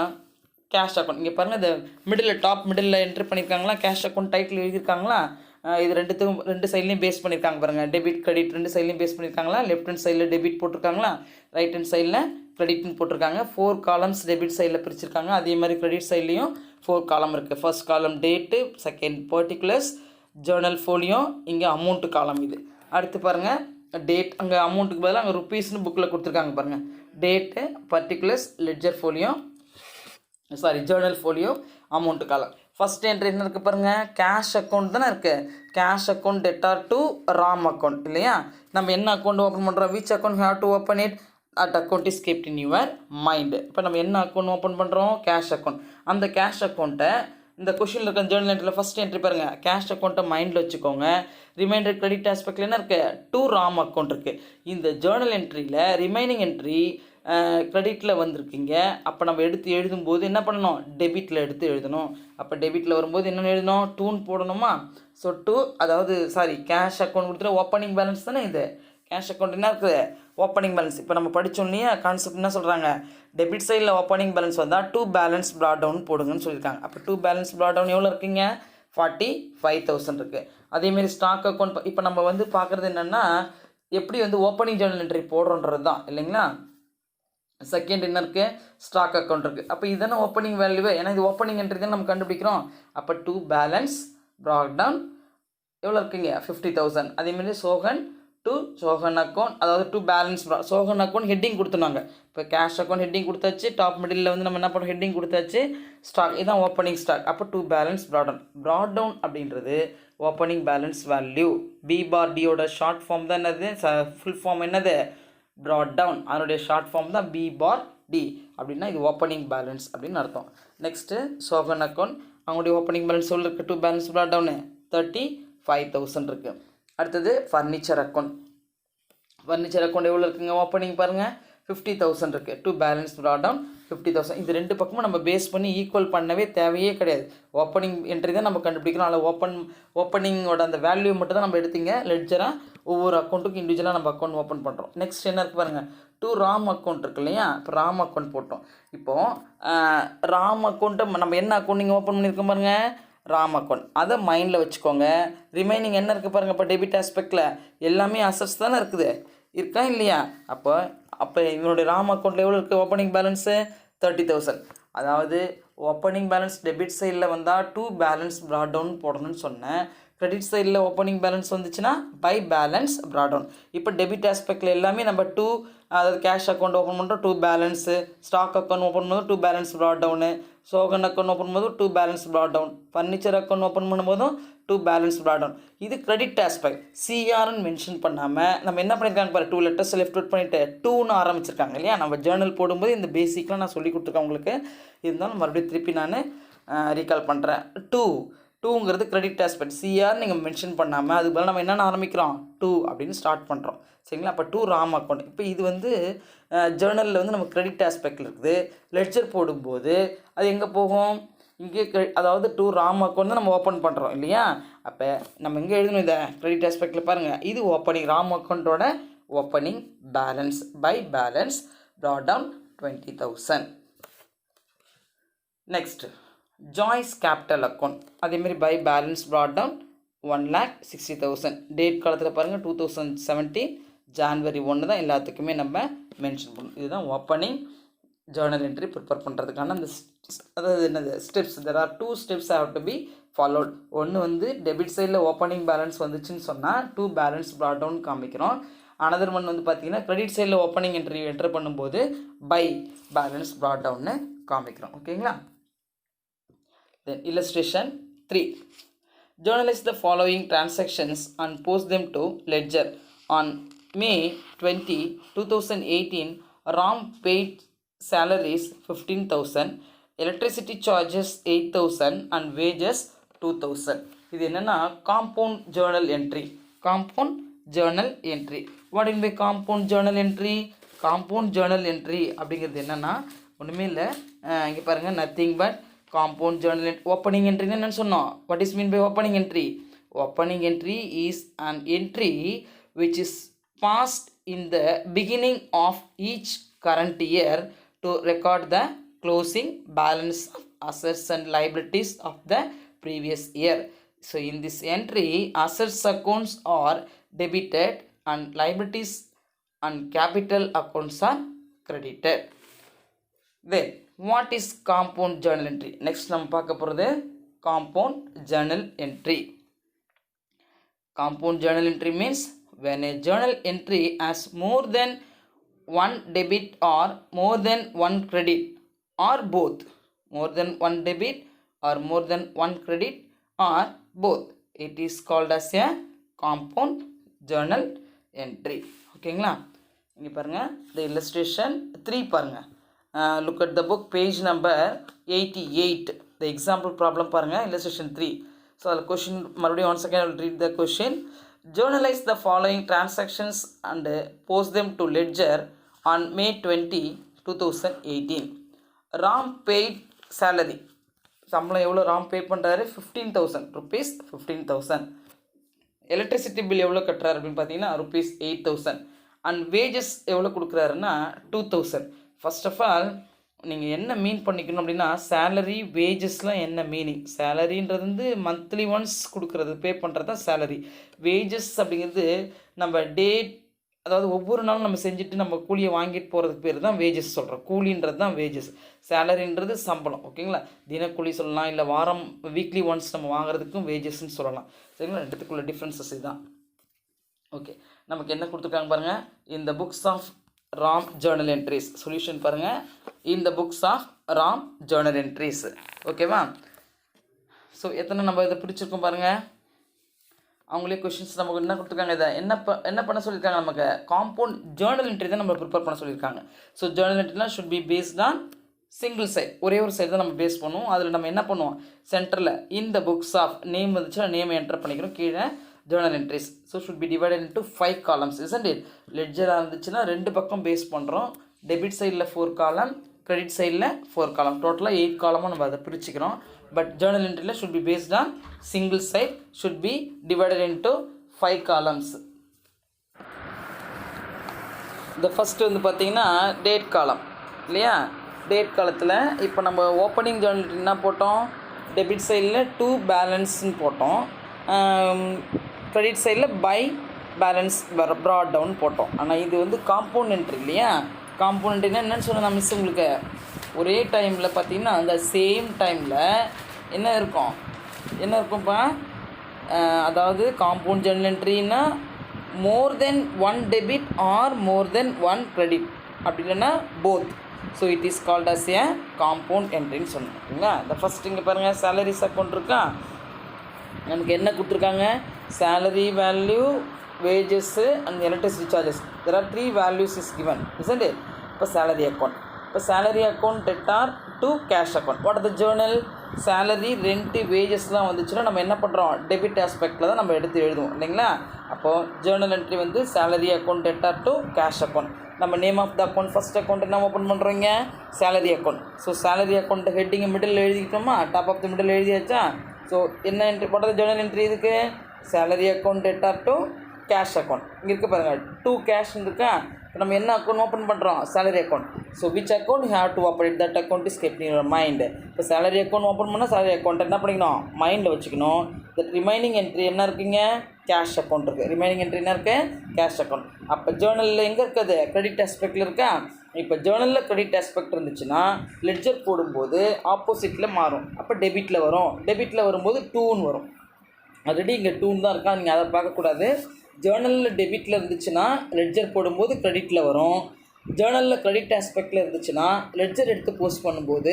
கேஷ் அக்கௌண்ட். இங்கே பாருங்கள், இந்த மிடில் டாப் மிடில் என்ட்ரி பண்ணியிருக்காங்களா, கேஷ் அக்கௌண்ட் டைட்டில் எழுதியிருக்காங்களா. இது ரெண்டு சைட்லேயும் பேஸ் பண்ணியிருக்காங்க பாருங்கள். டெபிட் கிரெடிட் ரெண்டு சைட்லேயும் பேஸ் பண்ணியிருக்காங்களா. லெஃப்ட் ஹேண்ட் சைடில் டெபிட் போட்டிருக்காங்களா, ரைட் ஹேண்ட் சைடில் கிரெடிட்னு போட்டிருக்காங்க. 4 காலம்ஸ் டெபிட் சைடில் பிரிச்சிருக்காங்க. அதே மாதிரி கிரெடிட் சைட்லேயும் 4 காலம் இருக்குது. First column date, second particulars, journal folio, இங்கே அமௌண்ட்டு காலம். இது அடுத்து பாருங்கள் டேட், அங்கே அமௌண்ட்டுக்கு பதிலாக அங்கே ருப்பீஸ்னு புக்கில் கொடுத்துருக்காங்க பாருங்கள். Date, particulars, ledger folio, Journal folio, amount காலம். ஃபஸ்ட் என்ட்ரி என்ன இருக்குது பாருங்கள், கேஷ் அக்கௌண்ட் தானே இருக்குது. Cash account debtor to Ram account இல்லையா. நம்ம என்ன அக்கௌண்ட் ஓப்பன் பண்ணுறோம், which account have to open it, at account is கீப்ட் in your mind. இப்போ நம்ம என்ன அக்கௌண்ட் ஓப்பன் பண்ணுறோம், கேஷ் அக்கௌண்ட். அந்த கேஷ் அக்கௌண்ட்டை இந்த கொஷினில் இருக்க ஜேர்னல் என்ட்ரியில் ஃபஸ்ட் என்ட்ரி பாருங்கள், கேஷ் அக்கௌண்ட்டை மைண்டில் வச்சுக்கோங்க. ரிமைண்டர் கிரெடிட் ஆஸ்பெக்டில் என்ன இருக்குது, டு ராம் அக்கௌண்ட் இருக்குது. இந்த ஜேர்னல் என்ட்ரியில் ரிமைனிங் என்ட்ரி கிரெடிட்டில் வந்திருக்கீங்க. அப்போ நம்ம எடுத்து எழுதும்போது என்ன பண்ணணும், டெபிட்டில் எடுத்து எழுதணும். அப்போ டெபிட்டில் வரும்போது என்னென்னு எழுதணும், டூன்னு போடணுமா. ஸோ டூ, அதாவது கேஷ் அக்கௌண்ட் கொடுத்துட்டு ஓப்பனிங் பேலன்ஸ் தானே இது. கேஷ் அக்கௌண்ட் என்ன இருக்குது, ஓப்பனிங் பேலன்ஸ். இப்போ நம்ம படித்தோம் இல்லையா, கான்செப்ட் என்ன சொல்கிறாங்க, டெபிட் சைடில் ஓப்பனிங் பேலன்ஸ் வந்தால் 2 பேலன்ஸ் ப்ராட் டவுன் போடுங்கன்னு சொல்லியிருக்காங்க. அப்போ 2 பேலன்ஸ் ப்ராட் டவுன் எவ்வளோ இருக்குங்க, 45,000 இருக்குது. அதேமாரி ஸ்டாக் அக்கௌண்ட் இப்போ நம்ம வந்து பார்க்குறது என்னென்னா, எப்படி வந்து ஓப்பனிங் ஜேர்னல் என்ட்ரி போடுறோன்றது தான் இல்லைங்களா. செகண்ட் என்ன இருக்குது, ஸ்டாக் அக்கௌண்ட் இருக்குது. அப்போ இதுதானே ஓப்பனிங் வேல்யூவே, ஏன்னா இது ஓப்பனிங் என்ட்ரி தான் நம்ம கண்டுபிடிக்கிறோம். அப்போ 2 பேலன்ஸ் ப்ராட் டவுன் எவ்வளோ இருக்குங்க, 50,000. அதேமாரி சோகன் டு சோகன் அக்கௌண்ட், அதாவது 2 பேலன்ஸ் சோகன் அக்கௌண்ட் ஹெட்டிங் கொடுத்துனாங்க. இப்போ கேஷ் அக்கௌண்ட் ஹெட்டிங் கொடுத்தாச்சு, டாப் மிடில் வந்து நம்ம என்ன பண்ணுறோம், ஹெட்டிங் கொடுத்தாச்சு, ஸ்டாக் இதுதான் ஓப்பனிங் ஸ்டாக். அப்போ 2 பேலன்ஸ் ப்ராட் டவுன் அப்படின்றது ஓப்பனிங் பேலன்ஸ் வேல்யூ. B/Dயோட ஷார்ட் ஃபார்ம் தான் என்னது, ஃபுல் ஃபார்ம் என்னது, ப்ராட் டவுன். அதனுடைய ஷார்ட் ஃபார்ம் தான் B/D. அப்படின்னா இது ஓப்பனிங் பேலன்ஸ் அப்படின்னு அர்த்தம். நெக்ஸ்ட்டு சோகன் அக்கௌண்ட், அவங்களுடைய ஓப்பனிங் பேலன்ஸ் எவ்வளோ இருக்குது, 2 பேலன்ஸ் ப்ராட் டவுனு 35,000 இருக்குது. அடுத்தது ஃபர்னிச்சர் அக்கௌண்ட். ஃபர்னிச்சர் அக்கௌண்ட் எவ்வளோ இருக்குங்க, ஓப்பனிங் பாருங்கள் 50,000 இருக்குது. 2 பேலன்ஸ் ப்ராட் டவுன் 50,000. இது ரெண்டு பக்கமும் நம்ம பேஸ் பண்ணி ஈக்குவல் பண்ணவே தேவையே கிடையாது. ஓப்பனிங் என்ட்ரி தான் நம்ம கண்டுபிடிக்கிறோம். அதில் ஓப்பனிங்கோட அந்த வேல்யூ மட்டும் தான் நம்ம எடுத்தீங்க. லெட்ஜராக ஒவ்வொரு அக்கௌண்ட்டுக்கும் இண்டிவிஜுவலாக நம்ம அக்கௌண்ட் ஓப்பன் பண்ணுறோம். நெக்ஸ்ட் என்ன இருக்குது பாருங்கள், 2 ராம் அக்கௌண்ட் இருக்கு இல்லையா. இப்போ ராம் அக்கௌண்ட் போட்டோம். இப்போது ராம் அக்கௌண்ட்டை நம்ம என்ன அக்கௌண்ட் நீங்கள் ஓப்பன் பண்ணியிருக்கோம் பாருங்கள், ராம் அக்கௌண்ட். அதை மைண்டில் வச்சுக்கோங்க. ரிமைனிங் என்ன இருக்குது பாருங்கள், இப்போ டெபிட் ஆஸ்பெக்டில் எல்லாமே அசட்ஸ் தானே இருக்குது, இருக்கா இல்லையா. அப்போ இவனுடைய ராம் அக்கௌண்ட்டில் எவ்வளோ இருக்குது, ஓப்பனிங் பேலன்ஸு 30,000. அதாவது ஓப்பனிங் பேலன்ஸ் டெபிட் சைடில் வந்தால் 2 பேலன்ஸ் ப்ராட் டவுன் போடணும்னு சொன்னேன். கிரெடிட் சைடில் ஓப்பனிங் பேலன்ஸ் வந்துச்சுன்னா பை பேலன்ஸ் ப்ராட் டவுன். இப்போ டெபிட் ஆஸ்பெக்டில் எல்லாமே நம்ம 2, அதாவது கேஷ் அக்கௌண்ட் ஓப்பன் பண்ணுறோம் 2 பேலன்ஸு, ஸ்டாக் அக்கௌண்ட் ஓப்பன் பண்ணும்போது 2 balance brought down, Sohan account open பண்ணும்போது 2 balance brought down, furniture account open பண்ணும்போதும் 2 பேலன்ஸ் ப்ராட் டவுன். இது கிரெடிட் ஆஸ்பெக்ட். சிஆர்னு மென்ஷன் பண்ணாமல் நம்ம என்ன பண்ணியிருக்காங்க பாரு, 2 லெட்டர்ஸ் லெஃப்ட் அவுட் பண்ணிவிட்டு 2ன்னு ஆரம்பிச்சிருக்காங்க இல்லையா. நம்ம ஜேர்னல் போடும்போது இந்த பேசிக்லாம் நான் சொல்லி கொடுத்துருக்கேன் உங்களுக்கு. இருந்தாலும் மறுபடியும் திருப்பி நான் ரீகால் பண்ணுறேன். 2ங்கிறது கிரெடிட் ஆஸ்பெக்ட். சிஆர் நீங்கள் மென்ஷன் பண்ணாமல் அதுக்கு பதிலாக நம்ம என்னென்ன ஆரம்பிக்கிறோம், 2 அப்படின்னு ஸ்டார்ட் பண்ணுறோம் சரிங்களா. அப்போ 2 ராம் அக்கௌண்ட். இப்போ இது வந்து ஜேர்னலில் வந்து நம்ம கிரெடிட் ஆஸ்பெக்டில் இருக்குது. லெட்ஜர் போடும்போது அது எங்கே போகும், இங்கே அதாவது 2 ராம் அக்கௌண்ட் தான் நம்ம ஓப்பன் பண்ணுறோம் இல்லையா. அப்போ நம்ம எங்கே எழுதணும், இதை கிரெடிட் ஆஸ்பெக்டில் பாருங்கள். இது ஓப்பனிங் ராம் அக்கௌண்ட்டோட opening balance by balance brought down 20,000. Next Joyce capital account. அதேமாரி by balance brought down 1,60,000. Date காலத்தில் பாருங்கள் 2017 ஜான்வரி 1 தான் எல்லாத்துக்குமே நம்ம மென்ஷன் பண்ணணும். இதுதான் ஓப்பனிங் ஜேர்னல் என்ட்ரி ப்ரிப்பேர் பண்ணுறதுக்கான அந்த அதாவது என்னது steps. There are 2 steps have to be followed. ஒன்று வந்து டெபிட் சைடில் ஓப்பனிங் பேலன்ஸ் வந்துச்சுன்னு சொன்னால் 2 பேலன்ஸ் ப்ராட் டவுன் காமிக்கிறோம். அனதர் ஒன் வந்து பார்த்தீங்கன்னா கிரெடிட் சைடில் ஓப்பனிங் என்ட்ரி என்டர் பண்ணும்போது பை பேலன்ஸ் ப்ராட் டவுன்னு காமிக்கிறோம். ஓகேங்களா. Then illustration 3. Journalize the following transactions and post them to ledger. On May 20, 2018, Ram paid salaries 15,000, electricity charges 8,000 and wages 2,000. இது என்னன்னா compound journal entry. Compound journal entry. What in by compound journal entry? Compound journal entry அப்படிங்கிறது என்னென்னா ஒன்றுமே இல்லை. இங்கே பாருங்கள், nothing but compound journal opening என்ட்ரின்னு என்னென்னு சொன்னோம். What is mean by opening entry? Opening entry is an entry which is passed in the beginning of each current year to record the closing balance of assets and liabilities of the previous year. So in this entry, assets accounts are debited and liabilities and capital accounts are credited. Then what is compound journal entry? Next நம்ம பார்க்க போகிறது compound journal entry. Compound journal entry means when a journal entry has more than one debit or more than one credit or both. More than one debit or more than one credit or both. It is called as a compound journal entry. ஓகேங்களா? இங்கே பாருங்கள், the illustration 3 பாருங்கள். Look at the book page number 88. The example problem பாருங்கள், illustration 3. So the question மறுபடியும் once again I will read the question. Journalize the following transactions and post them to ledger on May 20, 2018. Ram paid salary. சம்பளம் எவ்வளோ ராம் பே பண்ணுறாரு? 15,000 rupees. 15,000. Electricity bill எவ்வளோ கட்டுறாரு அப்படின்னு பார்த்தீங்கன்னா rupees 8,000. And wages எவ்வளோ கொடுக்குறாருன்னா 2,000. First of all நீங்கள் என்ன மீன் பண்ணிக்கணும் அப்படின்னா, சேலரி வேஜஸ்லாம் என்ன மீனிங்? சேலரின்றது வந்து மந்த்லி ஒன்ஸ் கொடுக்குறது, பே பண்ணுறது தான் சேலரி. வேஜஸ் அப்படிங்கிறது நம்ம டேட், அதாவது ஒவ்வொரு நாளும் நம்ம செஞ்சுட்டு நம்ம கூலியை வாங்கிட்டு போகிறதுக்கு பேர் தான் வேஜஸ் சொல்கிறோம். கூலின்றது தான் வேஜஸ், சேலரின்றது சம்பளம். ஓகேங்களா? தினக்கூலி சொல்லலாம், இல்லை வாரம் வீக்லி ஒன்ஸ் நம்ம வாங்குறதுக்கும் வேஜஸ்ன்னு சொல்லலாம். சரிங்களா? ரெண்டுத்துக்குள்ள டிஃப்ரென்சஸ் இதுதான். ஓகே, நமக்கு என்ன கொடுத்துருக்காங்க பாருங்கள். இந்த books of Ram journal entries solution பாருங்கள். இந்த books of Ram journal entries. ஓகேவா? ஸோ எத்தனை நம்ம இதை பிடிச்சிருக்கோம் பாருங்கள். அவங்களே கொஷின்ஸ் நமக்கு என்ன கொடுத்துருக்காங்க, இதை என்ன பண்ண சொல்லியிருக்காங்க, நமக்கு காம்பவுண்ட் ஜேர்னல் என்ட்ரி தான் நம்ம ப்ரிப்பேர் பண்ண சொல்லியிருக்காங்க. ஸோ ஜேர்னல் என்ட்ரிலாம் should be based on single side, ஒரே ஒரு சைடு தான் நம்ம பேஸ் பண்ணுவோம். அதில் நம்ம என்ன பண்ணுவோம், சென்டரில் இந்த புக்ஸ் ஆஃப் நேம் வந்துச்சுன்னா நேம் என்டர் பண்ணிக்கிறோம், கீழே journal entries. So should be divided into 5 columns, isn't it? Ledger இருந்துச்சுன்னா ரெண்டு பக்கம் பேஸ் பண்ணுறோம். டெபிட் சைடில் 4 காலம், கிரெடிட் சைடில் 4 காலம், டோட்டலாக 8 காலமாக நம்ம அதை பிரிச்சுக்கிறோம். பட் ஜேர்னல் என்ட்ரியில் should be based on single side, should be divided into 5 columns. The first வந்து பார்த்தீங்கன்னா டேட் காலம் இல்லையா? டேட் காலத்தில் இப்போ நம்ம ஓப்பனிங் ஜேர்னல் என்ன போட்டோம், டெபிட் சைடில் 2 பேலன்ஸ்ன்னு போட்டோம், கிரெடிட் சைடில் பை பேலன்ஸ் ப்ராட் டவுன் போட்டோம். ஆனால் இது வந்து காம்பவுண்ட் என்ட்ரி இல்லையா? காம்பவுண்ட் என்ட்ரினா என்னென்னு சொன்னால் நான் மிஸ் உங்களுக்கு ஒரே டைமில் பார்த்தீங்கன்னா அந்த சேம் டைமில் என்ன இருக்கும்ப்பா, அதாவது காம்பவுண்ட் ஜேர்னல் என்ட்ரின்னா more than one debit or more than one credit, அப்படி இல்லைன்னா both. So it is called as a compound என்ட்ரின்னு சொன்னோம். ஓகேங்களா? இந்த ஃபஸ்ட் இங்கே பாருங்கள், சேலரிஸ் அக்கௌண்ட் இருக்கா, நமக்கு என்ன கொடுத்துருக்காங்க, salary value, wages and electricity charges. There are 3 values is given, isn't it? இப்போ சேலரி அக்கௌண்ட், இப்போ salary account debtor to cash account. What are the journal? Salary, rent, வேஜஸ்லாம் வந்துச்சுன்னா நம்ம என்ன பண்ணுறோம், டெபிட் ஆஸ்பெக்டில் தான் நம்ம எடுத்து எழுதுவோம் இல்லைங்களா? அப்போது ஜேர்னல் என்ட்ரி வந்து salary account debtor to cash account. நம்ம name of the account first account என்ன ஓப்பன் பண்ணுறோங்க, salary account. So salary account heading middle எழுதிக்கிட்டோமா, டாப் ஆஃப் த மிடில் எழுதியாச்சா? ஸோ என்ன என்ட்ரி போட்டது, ஜேர்னல் என்ட்ரி இதுக்கு salary account debtor to cash account. இங்கே இருக்க பாருங்கள், 2 கேஷ் இருக்கா. இப்போ நம்ம என்ன அக்கௌண்ட் ஓப்பன் பண்ணுறோம், salary account. So which account you have to operate, that account is kept in your mind. இப்போ சேலரி அக்கௌண்ட் ஓப்பன் பண்ணால் சேலரி அக்கௌண்ட் என்ன பண்ணிக்கணும், மைண்டில் வச்சுக்கணும். தட் ரிமைனிங் என்ட்ரி என்ன இருக்குங்க, கேஷ் அக்கௌண்ட் இருக்குது. ரிமைனிங் என்ட்ரி என்ன இருக்குது, கேஷ் அக்கௌண்ட். அப்போ ஜேர்னலில் எங்கே இருக்குது, கிரெடிட் ஆஸ்பெக்டில் இருக்கா. இப்போ ஜேர்னலில் கிரெடிட் ஆஸ்பெக்ட் இருந்துச்சுன்னா லெட்ஜர் போடும்போது ஆப்போசிட்டில் மாறும், அப்போ டெபிட்டில் வரும். டெபிட்டில் வரும்போது 2ன்னு வரும். ஆல்ரெடி இங்கே 2 தான் இருக்கா, நீங்கள் அதை பார்க்கக்கூடாது. ஜேர்னலில் டெபிட்டில் இருந்துச்சுன்னா லெட்ஜர் போடும்போது கிரெடிட்டில் வரும். ஜேர்னலில் கிரெடிட் ஆஸ்பெக்டில் இருந்துச்சுன்னா லெட்ஜர் எடுத்து போஸ்ட் பண்ணும்போது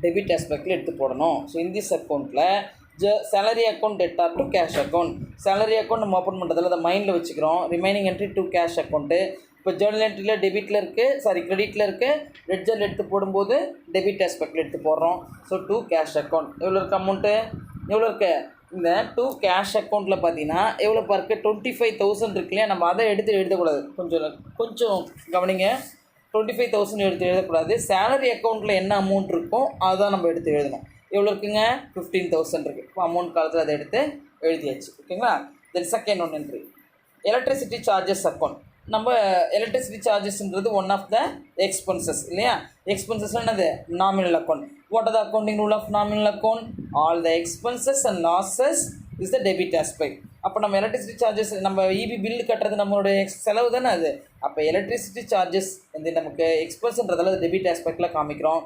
டெபிட் ஆஸ்பெக்டில் எடுத்து போடணும். ஸோ இந்த அக்கௌண்ட்டில் salary account debtor to cash account. Salary account நம்ம ஓப்பன் பண்ணுறதில்ல, அதை மைண்டில் வச்சுக்கிறோம். Remaining entry to cash account. இப்போ ஜேர்னல் என்ட்ரியில் டெபிட்டில் இருக்குது, கிரெடிட்டில் இருக்குது, லெட்ஜர் எடுத்து போடும்போது டெபிட் ஆஸ்பெக்டில் எடுத்து போடுறோம். So 2 cash account. எவ்வளோ இருக்குது அமௌண்ட்டு, எவ்வளோ இருக்குது, இந்த 2 கேஷ் அக்கௌண்ட்டில் பார்த்தீங்கன்னா எவ்வளோ பார்க்கு 25,000 இருக்கு இல்லையா? நம்ம அதை எடுத்து எழுதக்கூடாது, கொஞ்சம் கவனிங்க. 25,000 எடுத்து எழுதக்கூடாது. சேலரி அக்கௌண்ட்டில் என்ன அமௌண்ட் இருக்கோ அதுதான் நம்ம எடுத்து எழுதணும். எவ்வளோ இருக்குங்க, 15,000 இருக்குது. இப்போ அமௌண்ட் காலத்தில் அதை எடுத்து எழுதியாச்சு. ஓகேங்களா? Then second one entry, electricity charges account. நம்ம எலக்ட்ரிசிட்டி சார்ஜஸ்ன்றது ஒன் ஆஃப் த எக்ஸ்பென்சஸ் இல்லையா. எக்ஸ்பென்சஸ் என்னது? Nominal account. What are the accounting rule of nominal account? All the expenses and losses is the debit aspect. அப்போ நம்ம electricity charges நம்ம EB bill கட்டுறது நம்மளுடைய செலவு தானே அது. அப்போ எலக்ட்ரிசிட்டி சார்ஜஸ் வந்து நமக்கு எக்ஸ்பென்ஸ்ன்றதால டெபிட் ஆஸ்பெக்டில் காமிக்கிறோம்.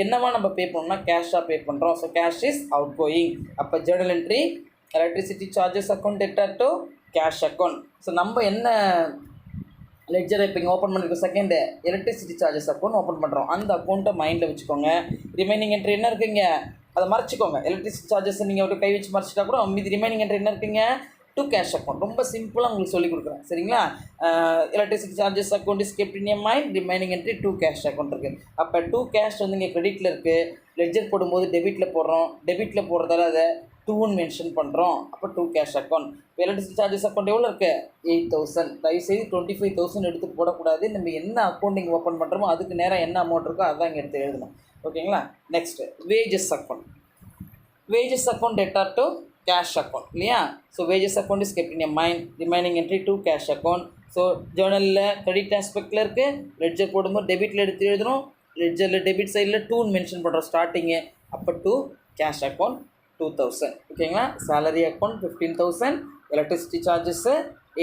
என்னவா நம்ம பே பண்ணோம்னா கேஷாக பே பண்ணுறோம். So cash is out going. அப்போ journal entry electricity charges account debtor to cash account. So நம்ம என்ன லெட்ஜரை இப்போ இங்கே ஓப்பன் பண்ணிருக்கோம், second electricity charges account open பண்ணுறோம். அந்த அக்கௌண்ட்டை மைண்டில் வச்சுக்கோங்க. ரிமைனிங் என்ட்ரி என்ன இருக்குங்க அதை மறைச்சிக்கோங்க. எலக்ட்ரிசிட்டி சார்ஜஸ் நீங்கள் ஒரு கை வச்சு மறைச்சிட்டா கூட மீதி ரிமைனிங் என்ட்ரி என்ன இருக்குங்க? To cash account. ரொம்ப சிம்பிளாக உங்களுக்கு சொல்லிக் கொடுக்குறேன் சரிங்களா. Electricity charges account is kept in a mind. Remaining entry to cash account இருக்குது. அப்போ டு கேஷ் வந்து இங்கே கிரெடிட்டில் இருக்குது. லெட்ஜர் போடும்போது டெபிட்டில் போடுறோம். டெபிட்டில் போடுறதால அதை டூன்னு மென்ஷன் பண்ணுறோம். அப்போ டூ கேஷ் அக்கௌண்ட். இப்போ எலக்ட்ரிசிட்டி சார்ஜஸ் அக்கௌண்ட் எவ்வளோ இருக்குது? 8,000. தயவுசெய்து 25,000 எடுத்து போடக்கூடாது. நம்ம என்ன அக்கௌண்டிங் ஓப்பன் பண்ணுறோமோ அதுக்கு நேரம் என்ன அமௌண்ட் இருக்கோ அதான் இங்கே எடுத்து எழுதணும். ஓகேங்களா. Next wages account. Wages account debtor to cash account இல்லையா. So wages account is kept in a mind. Remaining entry to cash account. So ஜேர்னலில் கிரெடிட் ஆஸ்பெக்டில் இருக்குது. லெட்ஜர் போடும்போது டெபிட்டில் எடுத்து எழுதணும். லெட்ஜரில் டெபிட் சைடில் டூன்னு மென்ஷன் பண்ணுறோம் ஸ்டார்டிங்கு. அப்போ டூ கேஷ் அக்கௌண்ட் 2,000. ஓகேங்களா. Salary account 15,000. Electricity charges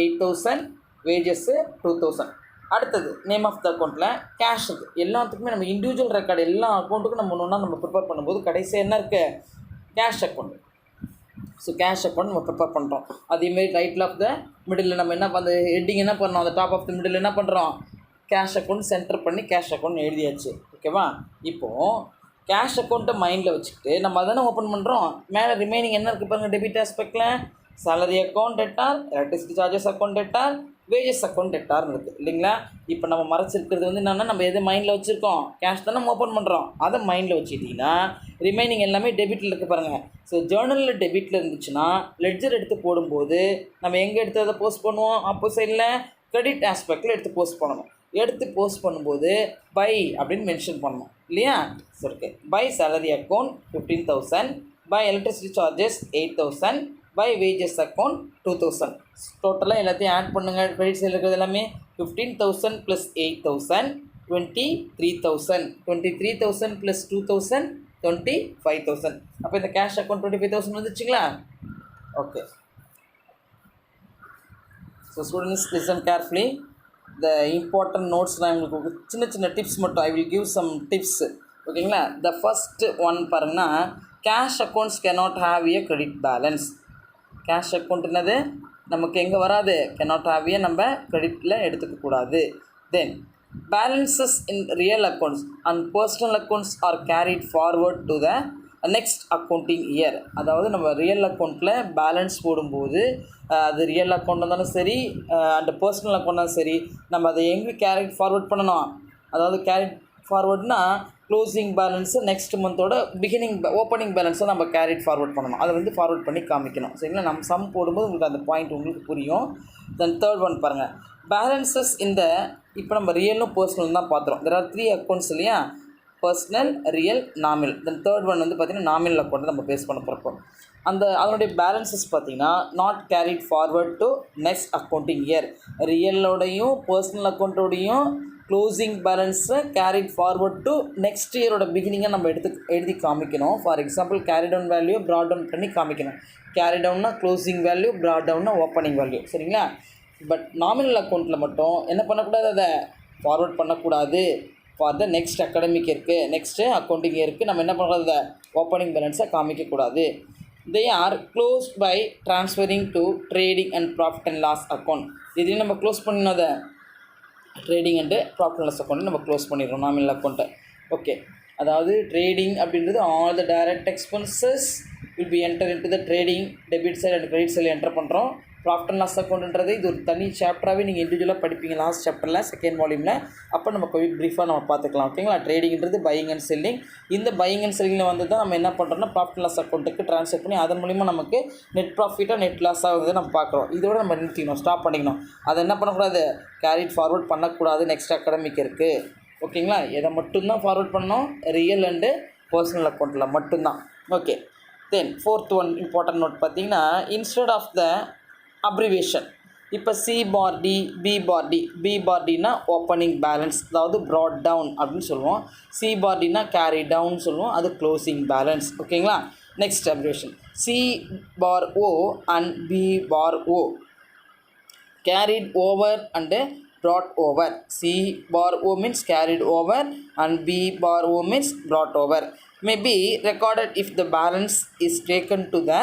8,000. Wages 2,000. அடுத்தது நேம் ஆஃப் த அக்கௌண்ட்டில் கேஷ் இருக்குது. எல்லாத்துக்குமே நம்ம இண்டிவிஜுவல் ரெக்கார்டு எல்லா அக்கௌண்ட்டுக்கும் நம்ம ஒன்றா நம்ம ப்ரிப்பேர் பண்ணும்போது கடைசியாக என்ன இருக்குது? Cash account. So cash account நம்ம ப்ரிப்பேர் பண்ணுறோம். அதேமாரி ரைட்டில் ஆஃப் த மிடில் நம்ம என்ன அந்த ஹெட்டிங் என்ன பண்ணுறோம்? அந்த டாப் ஆஃப் த மிடில் என்ன பண்ணுறோம்? கேஷ் அக்கௌண்ட் சென்டர் பண்ணி கேஷ் அக்கௌண்ட் எழுதியாச்சு. ஓகேவா. இப்போது கேஷ் அக்கௌண்ட்டை மைண்டில் வச்சுக்கிட்டு நம்ம அதை ஓப்பன் பண்ணுறோம். மேலே ரிமைனிங் என்ன இருக்குது பாருங்கள். டெபிட் ஆஸ்பெக்டில் salary account debtor, electricity charges account debtor, wages account டெட்டார்னு இருக்குது இல்லைங்களா. இப்போ நம்ம மறைச்சிருக்கிறது வந்து என்னென்னா நம்ம எது மைண்டில் வச்சுருக்கோம்? கேஷ் தான் நம்ம ஓப்பன் பண்ணுறோம். அதை மைண்டில் வச்சுக்கிட்டிங்கன்னா ரிமைனிங் எல்லாமே டெபிட்டில் இருக்குது பாருங்கள். ஸோ ஜேர்னலில் டெபிட்டில் இருந்துச்சுன்னா லெட்ஜர் எடுத்து போடும்போது நம்ம எங்கே எடுத்து அதை போஸ்ட் பண்ணுவோம்? அப்போ சைடில் கிரெடிட் ஆஸ்பெக்டில் எடுத்து போஸ்ட் பண்ணணும். எடுத்து போஸ்ட் பண்ணும்போது பை அப்படின்னு மென்ஷன் பண்ணணும் இல்லையா. சரி okay. By salary account 15,000. By electricity charges 8,000. By wages account 2,000. டோட்டலாக எல்லாத்தையும் ஆட் பண்ணுங்கள். கிரெடிட் சைடில் இருக்கிறது எல்லாமே 15,000 + 8,000 23,000. 23,000 + 2,000 25,000. அப்போ இந்த கேஷ் அக்கௌண்ட் 25,000 வந்துச்சுங்களா. Okay. So students listen carefully. The important notes நான் உங்களுக்கு சின்ன சின்ன டிப்ஸ் மட்டும் I will give some tips. ஓகேங்களா. த ஃபஸ்ட்டு ஒன் பாருங்கன்னா cash accounts cannot have a credit balance. Cash account என்னது நமக்கு எங்கே வராது? கேனாட் ஹாவ் ஏ நம்ம கிரெடிட்டில் எடுத்துக்கக்கூடாது. Then balances in real accounts and personal accounts are carried forward to the next accounting year. அதாவது நம்ம ரியல் அக்கௌண்ட்டில் பேலன்ஸ் போடும்போது அது ரியல் அக்கௌண்ட் இருந்தாலும் சரி அண்ட் பர்சனல் அக்கௌண்ட் இருந்தாலும் சரி நம்ம அதை எங்கே கேரிட் ஃபார்வர்ட் பண்ணணும்? அதாவது கேரிட் ஃபார்வர்ட்னா க்ளோசிங் பேலன்ஸு நெக்ஸ்ட் மந்தோட பிகினிங் ஓப்பனிங் பேலன்ஸை நம்ம கேரிட் ஃபார்வர்ட் பண்ணணும். அதை வந்து ஃபார்வர்ட் பண்ணி காமிக்கணும் சரிங்களா. நம்ம சம் போடும்போது உங்களுக்கு அந்த பாயிண்ட் உங்களுக்கு புரியும். தென் தேர்ட் ஒன் பாருங்கள். பேலன்சஸ் இந்த இப்போ நம்ம ரியலும் பர்சனல் தான் பார்த்துறோம். தெர் ஆர் 3 அக்கௌண்ட்ஸ் இல்லையா. Personal, real, nominal. தென் தேர்ட் ஒன் வந்து பார்த்திங்கன்னா நாமினல் அக்கௌண்ட்டை நம்ம பேஸ் பண்ண போகிறோம். அதனுடைய பேலன்சஸ் பார்த்திங்கன்னா not carried forward to next accounting year. ரியலோடையும் பர்சனல் அக்கௌண்ட்டோடையும் க்ளோசிங் பேலன்ஸை கேரிட் ஃபார்வர்ட் டு நெக்ஸ்ட் இயரோட பிகினிங்கை நம்ம எழுதி காமிக்கணும். For example carry down value brought down பண்ணி காமிக்கணும். கேரி டவுன்னா க்ளோசிங் வேல்யூ, ப்ராட் டவுன்னா ஓப்பனிங் வேல்யூ சரிங்களா. பட் நாமினல் அக்கௌண்ட்டில் மட்டும் என்ன பண்ணக்கூடாது? அதை ஃபார்வர்ட் பண்ணக்கூடாது. ஃபார் த நெக்ஸ்ட் அகாடமிக் இயருக்கு, நெக்ஸ்ட்டு அக்கௌண்டிங் இயருக்கு நம்ம என்ன பண்ணுறது? அதை ஓப்பனிங் பேலன்ஸை காமிக்கக்கூடாது. They are close by transferring to trading and profit and loss account. இதையும் நம்ம க்ளோஸ் பண்ணணும். அதை trading and profit and loss account நம்ம க்ளோஸ் பண்ணிடுறோம் நாமினல் அக்கௌண்ட்டை. ஓகே. அதாவது ட்ரேடிங் அப்படின்றது all the direct expenses will be enter into the trading. Debit side and credit side enter பண்ணுறோம். ப்ராஃபிட் அண்ட் லாஸ் அக்கௌண்ட்ன்றது இது ஒரு தனி சாப்டராகவே நீங்கள் இண்டிவிஜுவலாக படிப்பீங்க லாஸ்ட் சாப்டரில் செகண்ட் வால்யூமில். அப்போ நம்ம போய் ப்ரீஃபாக நம்ம பார்த்துக்கலாம். ஓகேங்களா. ட்ரேடிங்கிறது பையிங் அண்ட் செல்லிங். இந்த பையிங் அண்ட் செல்லிங்கில் வந்து தான் நம்ம என்ன பண்ணுறோம்னா ப்ராஃபிட் அண்ட் லாஸ் அக்கௌண்ட்டுக்கு ட்ரான்ஸ்ஃபர் பண்ணி அதன் மூலிமா நமக்கு நெட் ப்ராஃபிட்டாக நெட் லாஸ் ஆகுது நம்ம பார்க்குறோம். இதோட நம்ம நிறுத்திக்கணும், ஸ்டாப் பண்ணிக்கணும். அதை என்ன பண்ணக்கூடாது? கேரிட் ஃபார்வர்ட் பண்ணக்கூடாது நெக்ஸ்ட் அகாடமிக் இருக்குது. ஓகேங்களா. எதை மட்டும்தான் ஃபார்வர்ட் பண்ணணும்? ரியல் அண்டு பர்சனல் அக்கௌண்ட்டில் மட்டும்தான். Okay. Then fourth one important note பார்த்தீங்கன்னா இன்ஸ்டெட் ஆஃப் த அப்ரிவேஷன் இப்போ C bar D B bar D B bar டினா ஓப்பனிங் பேலன்ஸ், அதாவது ப்ராட் டவுன் அப்படின்னு சொல்லுவோம். சி பார் டினா கேரி டவுன் சொல்லுவோம், அது க்ளோசிங் பேலன்ஸ். ஓகேங்களா. Next abbreviation C bar O and B bar O carried over and brought over. C bar O means carried over and B bar O means brought over. May be recorded if the balance is taken to the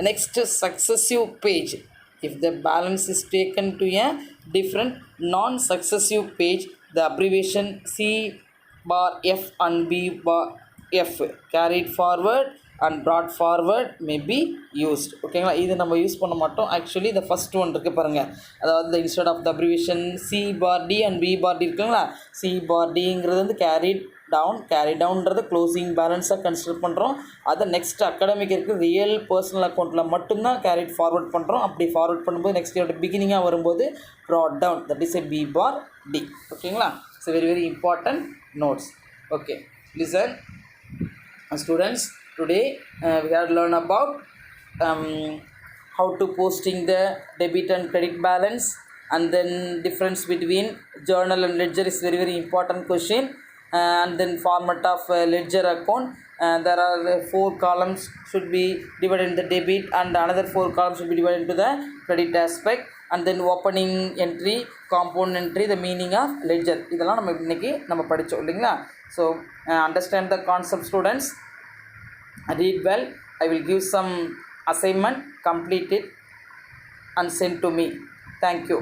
next successive page. If the balance is taken to a different non-successive page, the abbreviation C bar F and B bar F carried forward and brought forward may be used. ஓகேங்களா. இது நம்ம use பண்ண மாட்டோம். Actually இந்த first one இருக்குது பாருங்கள், அதாவது instead of the abbreviation C bar D and B bar D இருக்குங்களா. சி பார் டிங்கிறது வந்து கேரி டவுன்றது க்ளோசிங் பேலன்ஸாக கன்சிடர் பண்ணுறோம். அதை நெக்ஸ்ட் அகாடமிக் இருக்குது ரியல் பர்சனல் அக்கௌண்ட்டில் மட்டும்தான் கேரிட் ஃபார்வர்ட் பண்ணுறோம். அப்படி ஃபார்வர்ட் பண்ணும்போது நெக்ஸ்ட் இயரோட பிகினிங்காக வரும்போது brought down, that is a B bar D. ஓகேங்களா. It's very very important notes. Okay, listen students. Today we have learned about how to posting the debit and credit balance, and then difference between journal and ledger is very very important question, and then format of ledger account. There are 4 columns should be divided into the debit and another 4 columns should be divided into the credit aspect, and then opening entry, compound entry, the meaning of ledger. இதெல்லாம் நம்ம இன்னைக்கு நம்ம படிச்சோம் இல்லைங்களா. So understand the concept students, read well. I will give some assignment, complete it and send to me. Thank you.